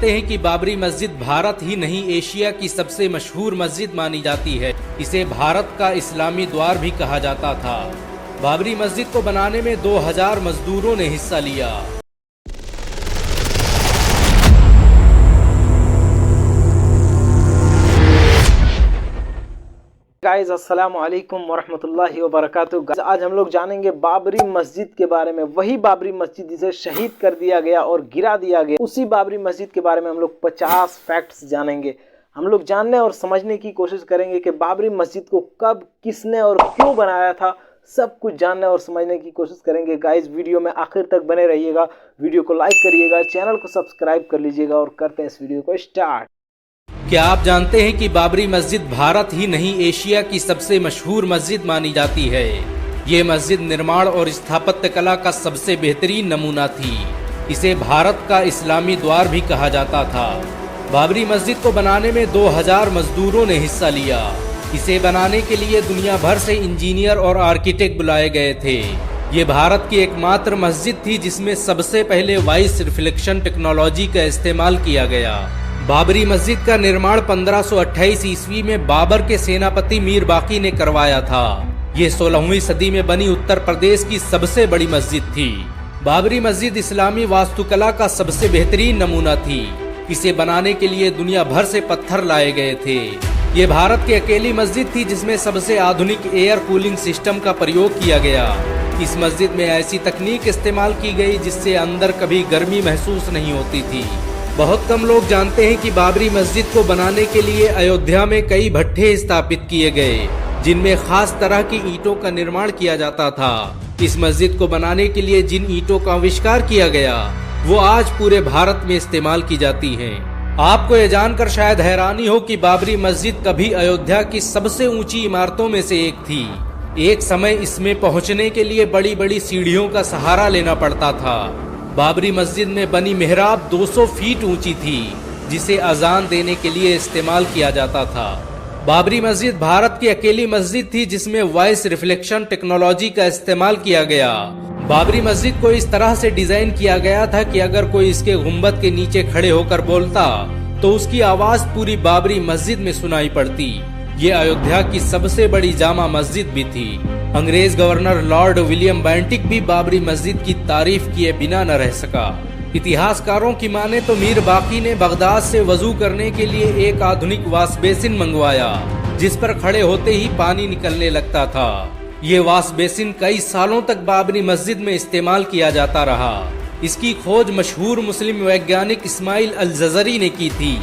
जानते हैं कि बाबरी मस्जिद भारत ही नहीं एशिया की सबसे मशहूर मस्जिद मानी जाती है। इसे भारत का इस्लामी द्वार भी कहा जाता था। बाबरी मस्जिद को बनाने में 2000 मजदूरों ने हिस्सा लिया। गाइस अस्सलाम वालेकुम वरहमतुल्लाहि वबरकातुहू। आज हम लोग जानेंगे बाबरी मस्जिद के बारे में। वही बाबरी मस्जिद जिसे शहीद कर दिया गया और गिरा दिया गया, उसी बाबरी मस्जिद के बारे में हम लोग 50 फैक्ट्स जानेंगे। हम लोग जानने और समझने की कोशिश करेंगे कि बाबरी मस्जिद को कब, किसने और क्यों बनाया था। सब कुछ जानने और समझने की कोशिश करेंगे। गाइस वीडियो में आखिर तक बने रहिएगा, वीडियो को लाइक करिएगा, चैनल को सब्सक्राइब कर लीजिएगा और करते हैं इस वीडियो को स्टार्ट। क्या आप जानते हैं कि बाबरी मस्जिद भारत ही नहीं एशिया की सबसे मशहूर मस्जिद मानी जाती है। ये मस्जिद निर्माण और स्थापत्य कला का सबसे बेहतरीन नमूना थी। इसे भारत का इस्लामी द्वार भी कहा जाता था। बाबरी मस्जिद को बनाने में 2000 मजदूरों ने हिस्सा लिया। इसे बनाने के लिए दुनिया भर से इंजीनियर और आर्किटेक्ट बुलाए गए थे। ये भारत की एकमात्र मस्जिद थी जिसमें सबसे पहले वॉइस रिफ्लेक्शन टेक्नोलॉजी का इस्तेमाल किया गया। बाबरी मस्जिद का निर्माण 1528 ईस्वी में बाबर के सेनापति मीर बाकी ने करवाया था। ये 16वीं सदी में बनी उत्तर प्रदेश की सबसे बड़ी मस्जिद थी। बाबरी मस्जिद इस्लामी वास्तुकला का सबसे बेहतरीन नमूना थी। इसे बनाने के लिए दुनिया भर से पत्थर लाए गए थे। ये भारत की अकेली मस्जिद थी जिसमें सबसे आधुनिक एयर कूलिंग सिस्टम का प्रयोग किया गया। इस मस्जिद में ऐसी तकनीक इस्तेमाल की गई जिससे अंदर कभी गर्मी महसूस नहीं होती थी। बहुत कम लोग जानते हैं कि बाबरी मस्जिद को बनाने के लिए अयोध्या में कई भट्ठे स्थापित किए गए, जिनमें खास तरह की ईंटों का निर्माण किया जाता था। इस मस्जिद को बनाने के लिए जिन ईंटों का आविष्कार किया गया वो आज पूरे भारत में इस्तेमाल की जाती हैं। आपको ये जानकर शायद हैरानी हो कि बाबरी मस्जिद कभी अयोध्या की सबसे ऊंची इमारतों में से एक थी। एक समय इसमें पहुंचने के लिए बड़ी बड़ी सीढ़ियों का सहारा लेना पड़ता था। बाबरी मस्जिद में बनी मेहराब 200 फीट ऊंची थी, जिसे अजान देने के लिए इस्तेमाल किया जाता था। बाबरी मस्जिद भारत की अकेली मस्जिद थी जिसमें वॉइस रिफ्लेक्शन टेक्नोलॉजी का इस्तेमाल किया गया। बाबरी मस्जिद को इस तरह से डिजाइन किया गया था कि अगर कोई इसके गुंबद के नीचे खड़े होकर बोलता तो उसकी आवाज पूरी बाबरी मस्जिद में सुनाई पड़ती। ये अयोध्या की सबसे बड़ी जामा मस्जिद भी थी। अंग्रेज गवर्नर लॉर्ड विलियम बेंटिक भी बाबरी मस्जिद की तारीफ किए बिना न रह सका। इतिहासकारों की माने तो मीर बाकी ने बगदाद से वजू करने के लिए एक आधुनिक वाश बेसिन मंगवाया, जिस पर खड़े होते ही पानी निकलने लगता था। ये वाश बेसिन कई सालों तक बाबरी मस्जिद में इस्तेमाल किया जाता रहा। इसकी खोज मशहूर मुस्लिम वैज्ञानिक इस्माइल अल जज़री ने की थी।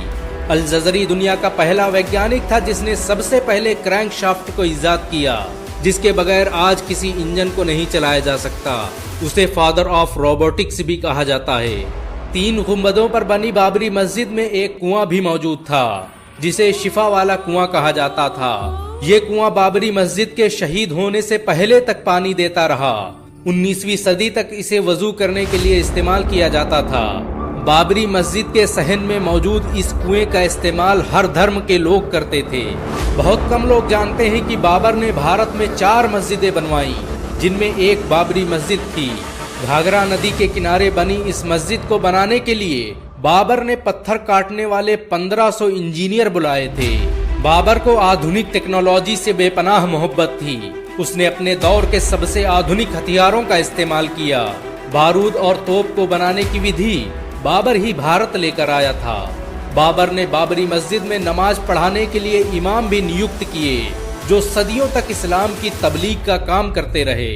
अल जज़री दुनिया का पहला वैज्ञानिक था जिसने सबसे पहले क्रैंक शाफ्ट को इजाद किया, जिसके बगैर आज किसी इंजन को नहीं चलाया जा सकता। उसे फादर ऑफ रोबोटिक्स भी कहा जाता है। 3 गुंबदों पर बनी बाबरी मस्जिद में एक कुआं भी मौजूद था, जिसे शिफा वाला कुआं कहा जाता था। ये कुआं बाबरी मस्जिद के शहीद होने से पहले तक पानी देता रहा। 19वीं सदी तक इसे वजू करने के लिए इस्तेमाल किया जाता था। बाबरी मस्जिद के सहन में मौजूद इस कुएं का इस्तेमाल हर धर्म के लोग करते थे। बहुत कम लोग जानते हैं कि बाबर ने भारत में 4 मस्जिदें बनवाई, जिनमें एक बाबरी मस्जिद थी। घाघरा नदी के किनारे बनी इस मस्जिद को बनाने के लिए बाबर ने पत्थर काटने वाले 1500 इंजीनियर बुलाए थे। बाबर को आधुनिक टेक्नोलॉजी से बेपनाह मोहब्बत थी। उसने अपने दौर के सबसे आधुनिक हथियारों का इस्तेमाल किया। बारूद और तोप को बनाने की विधि बाबर ही भारत लेकर आया था। बाबर ने बाबरी मस्जिद में नमाज पढ़ाने के लिए इमाम भी नियुक्त किए, जो सदियों तक इस्लाम की तबलीग का काम करते रहे।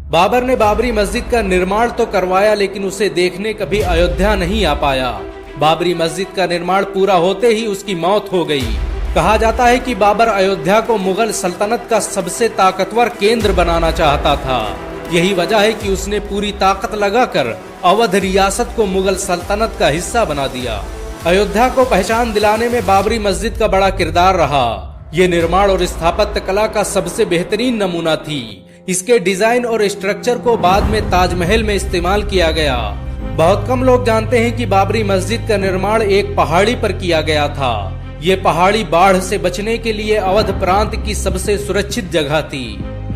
बाबर ने बाबरी मस्जिद का निर्माण तो करवाया, लेकिन उसे देखने कभी अयोध्या नहीं आ पाया। बाबरी मस्जिद का निर्माण पूरा होते ही उसकी मौत हो गई। कहा जाता है कि बाबर अयोध्या को मुगल सल्तनत का सबसे ताकतवर केंद्र बनाना चाहता था। यही वजह है कि उसने पूरी ताकत लगाकर अवध रियासत को मुगल सल्तनत का हिस्सा बना दिया। अयोध्या को पहचान दिलाने में बाबरी मस्जिद का बड़ा किरदार रहा। ये निर्माण और स्थापत्य कला का सबसे बेहतरीन नमूना थी। इसके डिजाइन और स्ट्रक्चर को बाद में ताजमहल में इस्तेमाल किया गया। बहुत कम लोग जानते हैं कि बाबरी मस्जिद का निर्माण एक पहाड़ी पर किया गया था। ये पहाड़ी बाढ़ से बचने के लिए अवध प्रांत की सबसे सुरक्षित जगह थी।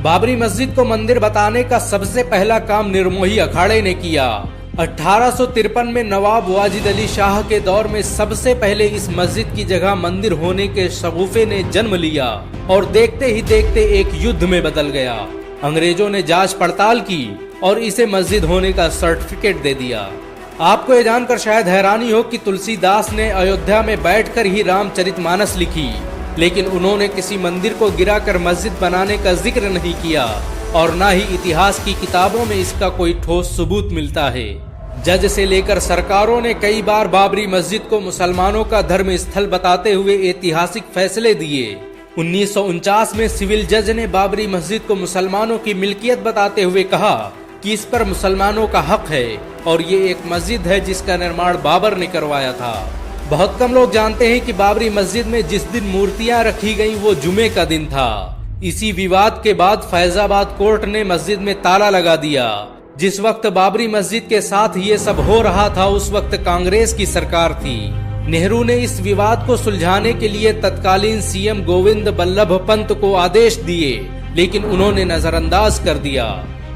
बाबरी मस्जिद को मंदिर बताने का सबसे पहला काम निर्मोही अखाड़े ने किया। 1853 में नवाब वाजिद अली शाह के दौर में सबसे पहले इस मस्जिद की जगह मंदिर होने के शगुफे ने जन्म लिया और देखते ही देखते एक युद्ध में बदल गया। अंग्रेजों ने जांच पड़ताल की और इसे मस्जिद होने का सर्टिफिकेट दे दिया। आपको ये जानकर शायद हैरानी हो कि तुलसीदास ने अयोध्या में बैठकर ही रामचरितमानस लिखी, लेकिन उन्होंने किसी मंदिर को गिराकर मस्जिद बनाने का जिक्र नहीं किया और न ही इतिहास की किताबों में इसका कोई ठोस सबूत मिलता है। जज से लेकर सरकारों ने कई बार बाबरी मस्जिद को मुसलमानों का धर्म स्थल बताते हुए ऐतिहासिक फैसले दिए। 1949 में सिविल जज ने बाबरी मस्जिद को मुसलमानों की मिल्कियत बताते हुए कहा कि इस पर मुसलमानों का हक है और ये एक मस्जिद है जिसका निर्माण बाबर ने करवाया था। बहुत कम लोग जानते हैं कि बाबरी मस्जिद में जिस दिन मूर्तियां रखी गईं वो जुमे का दिन था। इसी विवाद के बाद फैजाबाद कोर्ट ने मस्जिद में ताला लगा दिया। जिस वक्त बाबरी मस्जिद के साथ ये सब हो रहा था उस वक्त कांग्रेस की सरकार थी। नेहरू ने इस विवाद को सुलझाने के लिए तत्कालीन सीएम गोविंद बल्लभ पंत को आदेश दिए, लेकिन उन्होंने नजरअंदाज कर दिया।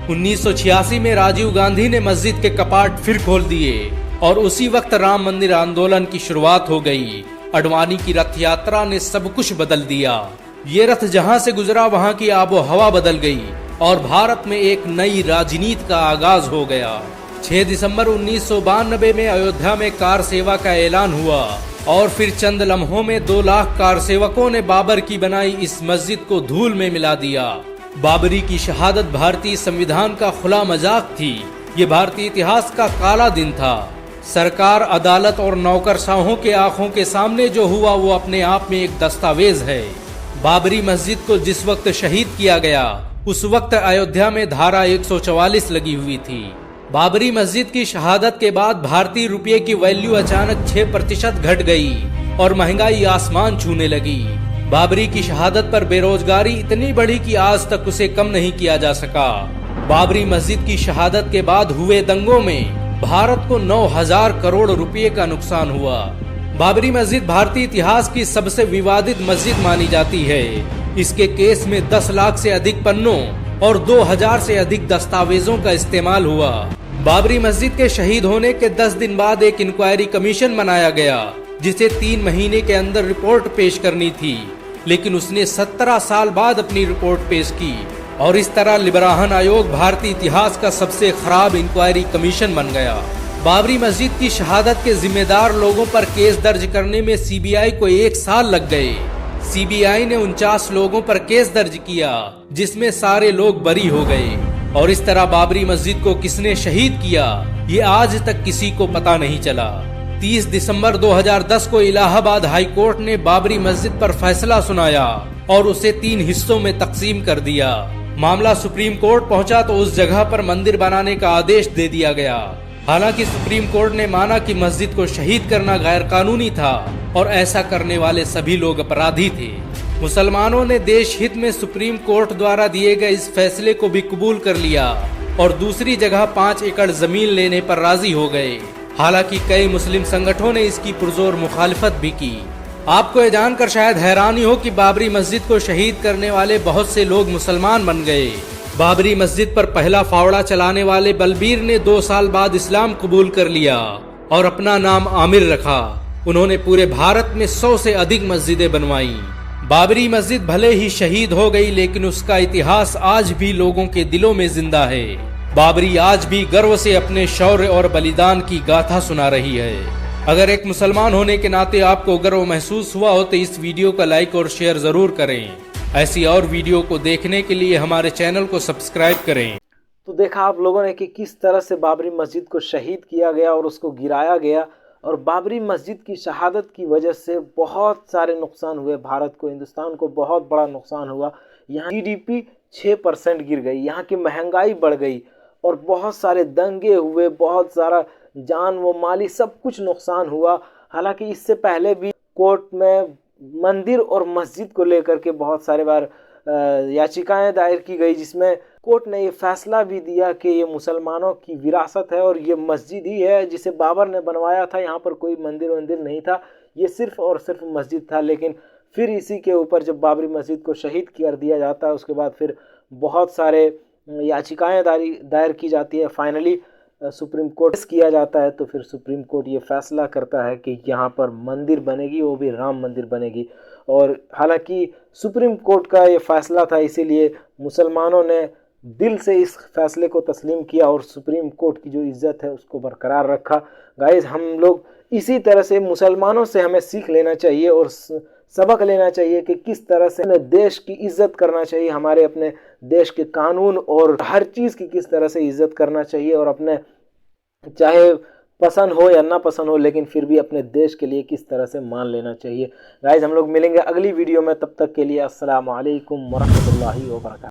1986 में राजीव गांधी ने मस्जिद के कपाट फिर खोल दिए और उसी वक्त राम मंदिर आंदोलन की शुरुआत हो गई। अडवाणी की रथ यात्रा ने सब कुछ बदल दिया। ये रथ जहां से गुजरा वहां की आबो हवा बदल गई और भारत में एक नई राजनीति का आगाज हो गया। 6 दिसंबर 1992 में अयोध्या में कार सेवा का ऐलान हुआ और फिर चंद लम्हों में 2 लाख कार सेवकों ने बाबर की बनाई इस मस्जिद को धूल में मिला दिया। बाबरी की शहादत भारतीय संविधान का खुला मजाक थी। ये भारतीय इतिहास का काला दिन था। सरकार, अदालत और नौकरशाहों के आंखों के सामने जो हुआ वो अपने आप में एक दस्तावेज है। बाबरी मस्जिद को जिस वक्त शहीद किया गया उस वक्त अयोध्या में धारा 144 लगी हुई थी। बाबरी मस्जिद की शहादत के बाद भारतीय रुपये की वैल्यू अचानक 6% घट गई और महंगाई आसमान छूने लगी। बाबरी की शहादत पर बेरोजगारी इतनी बढ़ी कि आज तक उसे कम नहीं किया जा सका। बाबरी मस्जिद की शहादत के बाद हुए दंगों में भारत को 9,000 करोड़ रुपए का नुकसान हुआ। बाबरी मस्जिद भारतीय इतिहास की सबसे विवादित मस्जिद मानी जाती है। इसके केस में 10 लाख से अधिक पन्नों और 2000 से अधिक दस्तावेजों का इस्तेमाल हुआ। बाबरी मस्जिद के शहीद होने के 10 दिन बाद एक इंक्वायरी कमीशन बनाया गया जिसे 3 महीने के अंदर रिपोर्ट पेश करनी थी, लेकिन उसने 17 साल बाद अपनी रिपोर्ट पेश की और इस तरह लिबराहन आयोग भारतीय इतिहास का सबसे खराब इंक्वायरी कमीशन बन गया। बाबरी मस्जिद की शहादत के जिम्मेदार लोगों पर केस दर्ज करने में सीबीआई को 1 साल लग गए। सीबीआई ने 49 लोगों पर केस दर्ज किया जिसमें सारे लोग बरी हो गए और इस तरह बाबरी मस्जिद को किसने शहीद किया ये आज तक किसी को पता नहीं चला। 30 दिसंबर 2010 को इलाहाबाद हाई कोर्ट ने बाबरी मस्जिद पर फैसला सुनाया और उसे 3 हिस्सों में तकसीम कर दिया। मामला सुप्रीम कोर्ट पहुंचा तो उस जगह पर मंदिर बनाने का आदेश दे दिया गया। हालांकि सुप्रीम कोर्ट ने माना कि मस्जिद को शहीद करना गैर कानूनी था और ऐसा करने वाले सभी लोग अपराधी थे। मुसलमानों ने देश हित में सुप्रीम कोर्ट द्वारा दिए गए इस फैसले को भी कबूल कर लिया और दूसरी जगह 5 एकड़ जमीन लेने पर राजी हो गए। हालांकि कई मुस्लिम संगठनों ने इसकी पुरजोर मुखालिफत भी की। आपको ये जानकर शायद हैरानी हो कि बाबरी मस्जिद को शहीद करने वाले बहुत से लोग मुसलमान बन गए। बाबरी मस्जिद पर पहला फावड़ा चलाने वाले बलबीर ने 2 साल बाद इस्लाम कबूल कर लिया और अपना नाम आमिर रखा। उन्होंने पूरे भारत में 100 से अधिक मस्जिदें बनवाई। बाबरी मस्जिद भले ही शहीद हो गई लेकिन उसका इतिहास आज भी लोगों के दिलों में जिंदा है। बाबरी आज भी गर्व से अपने शौर्य और बलिदान की गाथा सुना रही है। अगर एक मुसलमान होने के नाते आपको गर्व महसूस हुआ हो तो इस वीडियो का लाइक और शेयर जरूर करें। ऐसी और वीडियो को देखने के लिए हमारे चैनल को सब्सक्राइब करें। तो देखा आप लोगों ने कि किस तरह से बाबरी मस्जिद को शहीद किया गया और उसको गिराया गया और बाबरी मस्जिद की शहादत की वजह से बहुत सारे नुकसान हुए। भारत को, हिंदुस्तान को बहुत बड़ा नुकसान हुआ। यहाँ GDP 6% गिर गई, यहाँ की महंगाई बढ़ गई और बहुत सारे दंगे हुए, बहुत सारा जान व माली सब कुछ नुकसान हुआ। हालांकि इससे पहले भी कोर्ट में मंदिर और मस्जिद को लेकर के बहुत सारे बार याचिकाएं दायर की गई जिसमें कोर्ट ने ये फैसला भी दिया कि ये मुसलमानों की विरासत है और ये मस्जिद ही है जिसे बाबर ने बनवाया था। यहाँ पर कोई मंदिर नहीं था, ये सिर्फ और सिर्फ मस्जिद था। लेकिन फिर इसी के ऊपर जब बाबरी मस्जिद को शहीद कर दिया जाता है उसके बाद फिर बहुत सारे याचिकाएं दायर की जाती है। फाइनली सुप्रीम कोर्ट किया जाता है तो फिर सुप्रीम कोर्ट ये फैसला करता है कि यहाँ पर मंदिर बनेगी, वो भी राम मंदिर बनेगी। और हालांकि सुप्रीम कोर्ट का ये फैसला था, इसीलिए मुसलमानों ने दिल से इस फैसले को तस्लीम किया और सुप्रीम कोर्ट की जो इज़्ज़त है उसको बरकरार रखा। गाइस, हम लोग इसी तरह से मुसलमानों से हमें सीख लेना चाहिए और सबक लेना चाहिए कि किस तरह से अपने देश की इज़्ज़त करना चाहिए, हमारे अपने देश के कानून और हर चीज़ की किस तरह से इज़्ज़त करना चाहिए, और अपने चाहे पसंद हो या ना पसंद हो लेकिन फिर भी अपने देश के लिए किस तरह से मान लेना चाहिए। गाइस, हम लोग मिलेंगे अगली वीडियो में, तब तक के लिए अस्सलाम वालेकुम वरहमतुल्लाहि वबरकातुहू।